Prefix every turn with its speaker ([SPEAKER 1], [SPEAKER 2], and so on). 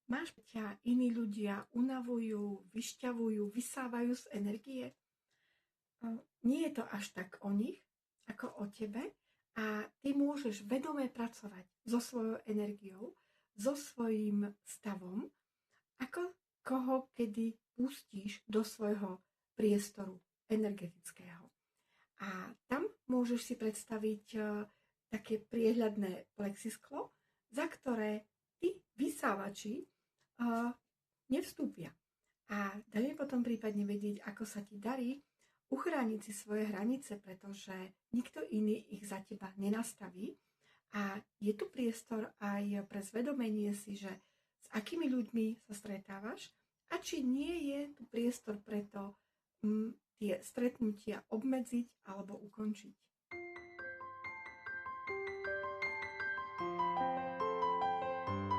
[SPEAKER 1] máš ťa iní ľudia unavujú, vyšťavujú, vysávajú z energie? Nie je to až tak o nich, ako o tebe a ty môžeš vedome pracovať so svojou energiou, so svojím stavom, ako koho kedy pustíš do svojho priestoru energetického. A tam môžeš si predstaviť také priehľadné plexisklo, za ktoré tí vysávači nevstúpia. A daj mi potom prípadne vedieť, ako sa ti darí uchrániť si svoje hranice, pretože nikto iný ich za teba nenastaví. A je tu priestor aj pre zvedomenie si, že s akými ľuďmi sa stretávaš a či nie je tu priestor preto tie stretnutia obmedziť alebo ukončiť.